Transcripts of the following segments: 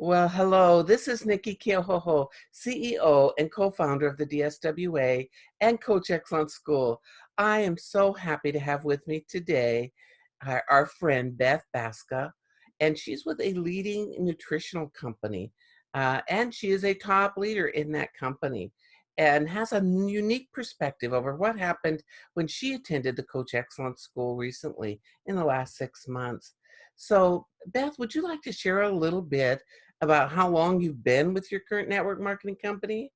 Well, hello. This is Nikki Keohoho, CEO and co-founder of the DSWA and Coach Excellence School. I am so happy to have with me today our friend Beth Baskas, and she's with a leading nutritional company, and she is a top leader in that company and has a unique perspective over what happened when she attended the Coach Excellence School recently in the last 6 months. So, Beth, would you like to share a little bit about how long you've been with your current network marketing company?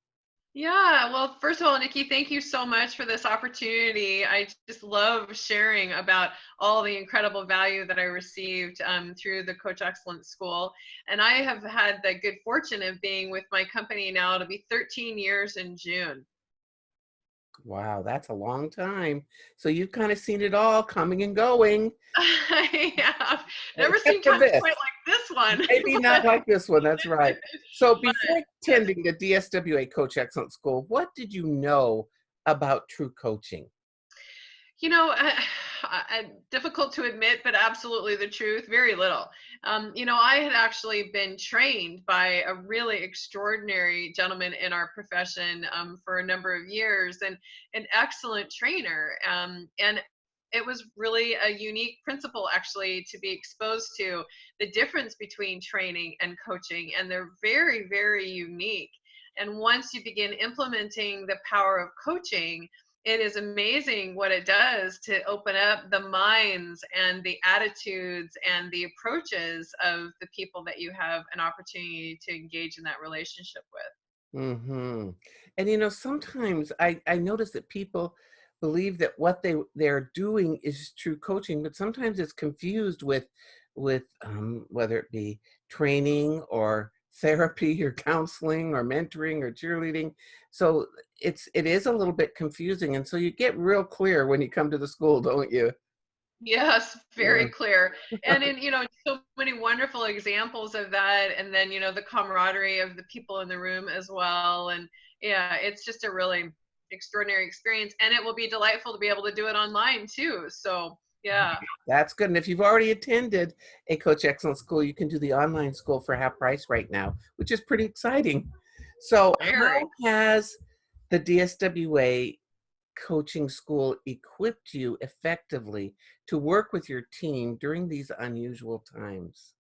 Yeah, well, first of all, Nikki, thank you so much for this opportunity. I just love sharing about all the incredible value that I received through the Coach Excellence School. And I have had the good fortune of being with my company now. It'll be 13 years in June. Wow, that's a long time. So you've kind of seen it all coming and going, I have never except seen for times this. quite like this one. Maybe not like this one, that's right. So but before attending the DSWA Coach Excellence School, what did you know about true coaching? You know, difficult to admit, but absolutely the truth. Very little. I had actually been trained by a really extraordinary gentleman in our profession for a number of years, and an excellent trainer. And it was really a unique principle, actually, to be exposed to the difference between training and coaching, and they're very, very unique. And once you begin implementing the power of coaching, it is amazing what it does to open up the minds and the attitudes and the approaches of the people that you have an opportunity to engage in that relationship with. Mm-hmm. And sometimes I notice that people believe that what they're doing is true coaching, but sometimes it's confused with whether it be training or therapy or counseling or mentoring or cheerleading. So it is a little bit confusing. And so you get real clear when you come to the school, don't you? Yes, Yeah. very clear. And in, so many wonderful examples of that. And then, the camaraderie of the people in the room as well. And yeah, it's just a really extraordinary experience. And it will be delightful to be able to do it online too. So yeah. That's good. And if you've already attended a Coach Excellence School, you can do the online school for half price right now, which is pretty exciting. So, Very. how has the DSWA coaching school equipped you effectively to work with your team during these unusual times?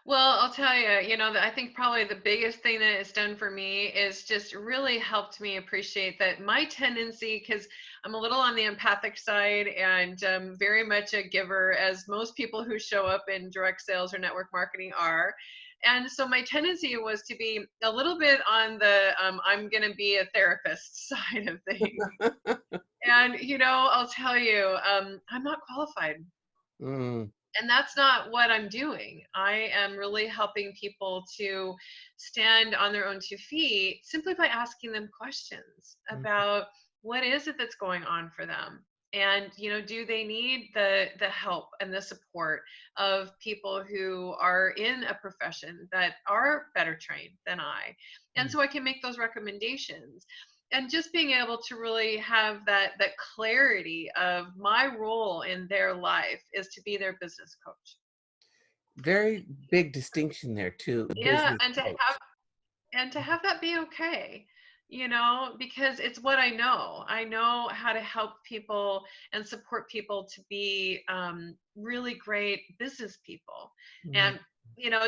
Well, I'll tell you, I think probably the biggest thing that it's done for me is just really helped me appreciate that my tendency, because I'm a little on the empathic side and very much a giver, as most people who show up in direct sales or network marketing are. And so my tendency was to be a little bit on the I'm going to be a therapist side of things. And, I'll tell you, I'm not qualified, Mm, and that's not what I'm doing. I am really helping people to stand on their own 2 feet simply by asking them questions mm, about what is it that's going on for them. And do they need the help and the support of people who are in a profession that are better trained than I? And mm. so I can make those recommendations, and just being able to really have that clarity of my role in their life is to be their business coach. Very big distinction there too, Yeah, business coach. and to have that be okay, because it's what I know. I know how to help people and support people to be really great business people. Mm, And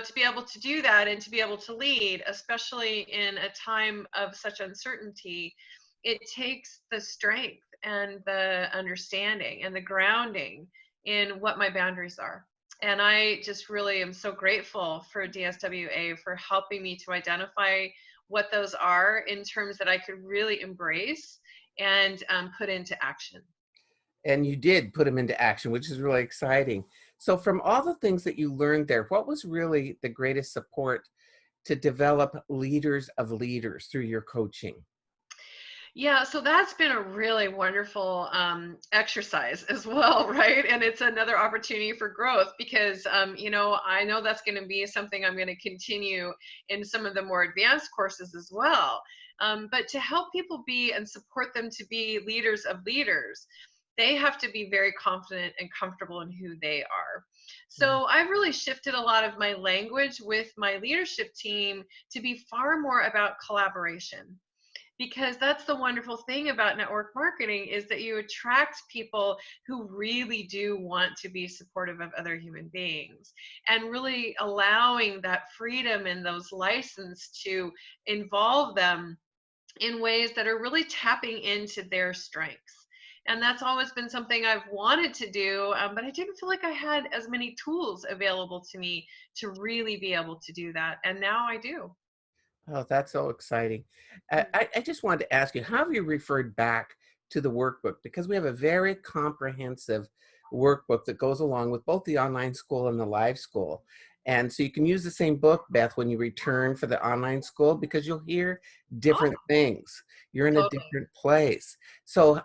to be able to do that and to be able to lead, especially in a time of such uncertainty, it takes the strength and the understanding and the grounding in what my boundaries are. And I just really am so grateful for DSWA for helping me to identify what those are in terms that I could really embrace and put into action. And you did put them into action, which is really exciting. So, from all the things that you learned there, what was really the greatest support to develop leaders of leaders through your coaching? Yeah, so that's been a really wonderful exercise as well, right? And it's another opportunity for growth because, I know that's going to be something I'm going to continue in some of the more advanced courses as well. But to help people be and support them to be leaders of leaders, they have to be very confident and comfortable in who they are. Mm. So I've really shifted a lot of my language with my leadership team to be far more about collaboration, because that's the wonderful thing about network marketing, is that you attract people who really do want to be supportive of other human beings, and really allowing that freedom and those license to involve them in ways that are really tapping into their strengths. And that's always been something I've wanted to do, but I didn't feel like I had as many tools available to me to really be able to do that. And now I do. Oh, that's so exciting. I just wanted to ask you, how have you referred back to the workbook? Because we have a very comprehensive workbook that goes along with both the online school and the live school. And so you can use the same book, Beth, when you return for the online school, because you'll hear Oh, different things. You're in a totally. different place. So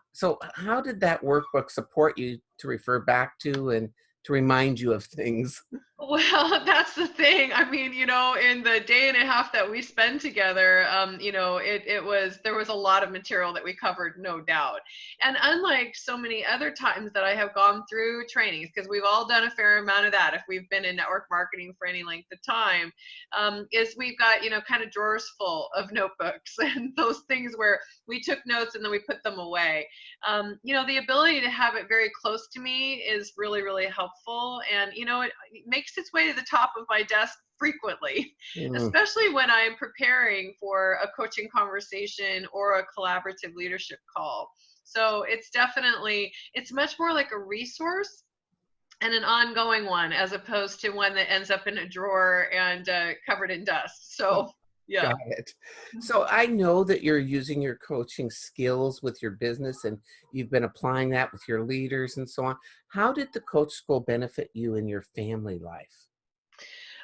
how did that workbook support you to refer back to and to remind you of things? Well, that's the thing. I mean, in the day and a half that we spend together, there was a lot of material that we covered, no doubt. And unlike so many other times that I have gone through trainings, because we've all done a fair amount of that if we've been in network marketing for any length of time, is we've got, kind of drawers full of notebooks and those things where we took notes and then we put them away. The ability to have it very close to me is really, really helpful. And, it makes its way to the top of my desk frequently, Mm, especially when I'm preparing for a coaching conversation or a collaborative leadership call. So it's much more like a resource and an ongoing one, as opposed to one that ends up in a drawer and covered in dust. So, yeah. got it. So I know that you're using your coaching skills with your business and you've been applying that with your leaders and so on. How did the coach school benefit you in your family life?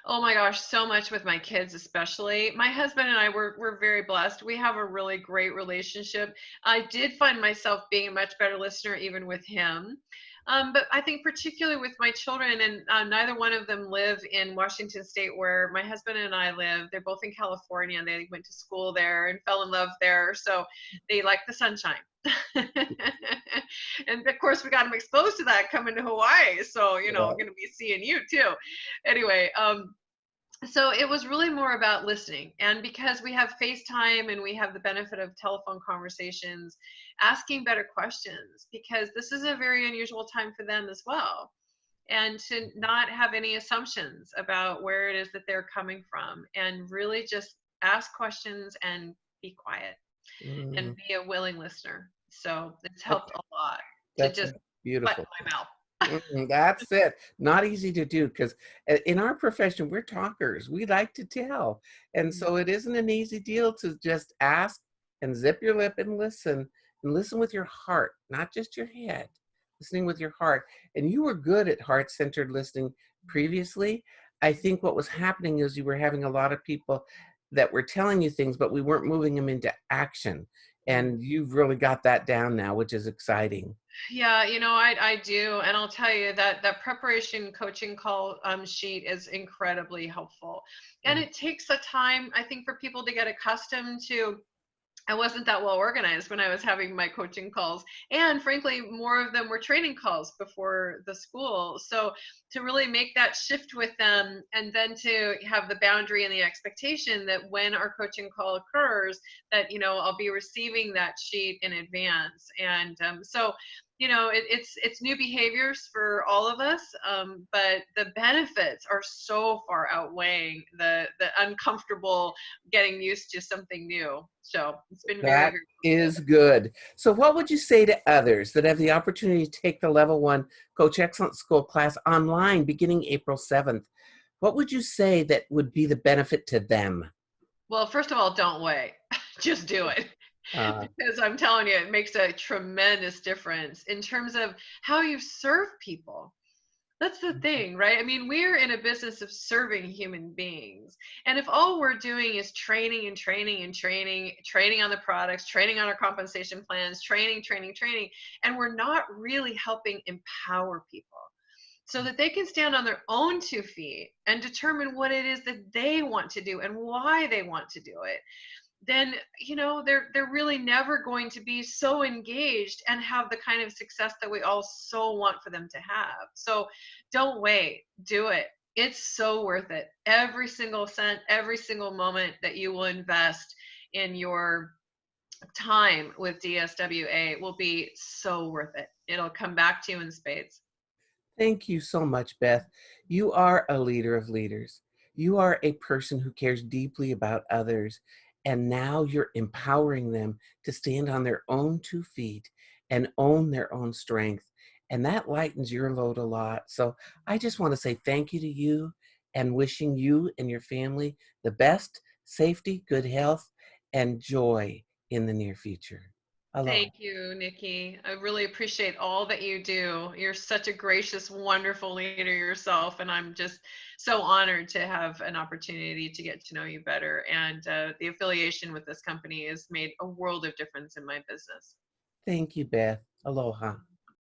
Oh my gosh, so much with my kids, especially. My husband and I we're very blessed. We have a really great relationship. I did find myself being a much better listener even with him. But I think particularly with my children, and neither one of them live in Washington State where my husband and I live. They're both in California. They went to school there and fell in love there, so they like the sunshine. And of course, we got them exposed to that coming to Hawaii. So, Yeah. going to be seeing you too. Anyway, so it was really more about listening. And because we have FaceTime and we have the benefit of telephone conversations, asking better questions, because this is a very unusual time for them as well. And to not have any assumptions about where it is that they're coming from, and really just ask questions and be quiet and Mm, be a willing listener. So it's that, helped a lot to that's just button beautiful. my mouth. That's it. Not easy to do because in our profession, we're talkers. We like to tell. And so it isn't an easy deal to just ask and zip your lip and listen with your heart, not just your head, listening with your heart. And you were good at heart centered listening previously. I think what was happening is you were having a lot of people that were telling you things, but we weren't moving them into action. And you've really got that down now, which is exciting. Yeah, I do, and I'll tell you that that preparation coaching call sheet is incredibly helpful, and Mm. it takes a time, I think, for people to get accustomed to. I wasn't that well organized when I was having my coaching calls. And frankly, more of them were training calls before the school. So to really make that shift with them, and then to have the boundary and the expectation that when our coaching call occurs, that, I'll be receiving that sheet in advance. And it's new behaviors for all of us, but the benefits are so far outweighing the uncomfortable getting used to something new. So it's been very, That very good. is good. So what would you say to others that have the opportunity to take the level one Coach Excellence School class online beginning April 7th? What would you say that would be the benefit to them? Well, first of all, don't wait. Just do it. Uh, Because I'm telling you, it makes a tremendous difference in terms of how you serve people. That's the thing, right? I mean, we're in a business of serving human beings. And if all we're doing is training and training and training, training on the products, training on our compensation plans, training, and we're not really helping empower people so that they can stand on their own 2 feet and determine what it is that they want to do and why they want to do it, then they're really never going to be so engaged and have the kind of success that we all so want for them to have. So Don't wait. Do it. It's so worth it. Every single cent, every single moment that you will invest in your time with DSWA will be so worth it. It'll come back to you in spades. Thank you so much, Beth. You are a leader of leaders. You are a person who cares deeply about others, and now you're empowering them to stand on their own 2 feet and own their own strength. And that lightens your load a lot. So I just want to say thank you to you and wishing you and your family the best safety, good health, and joy in the near future. Aloha. Thank you, Nikki. I really appreciate all that you do. You're such a gracious, wonderful leader yourself, and I'm just so honored to have an opportunity to get to know you better. And the affiliation with this company has made a world of difference in my business. Thank you, Beth. Aloha.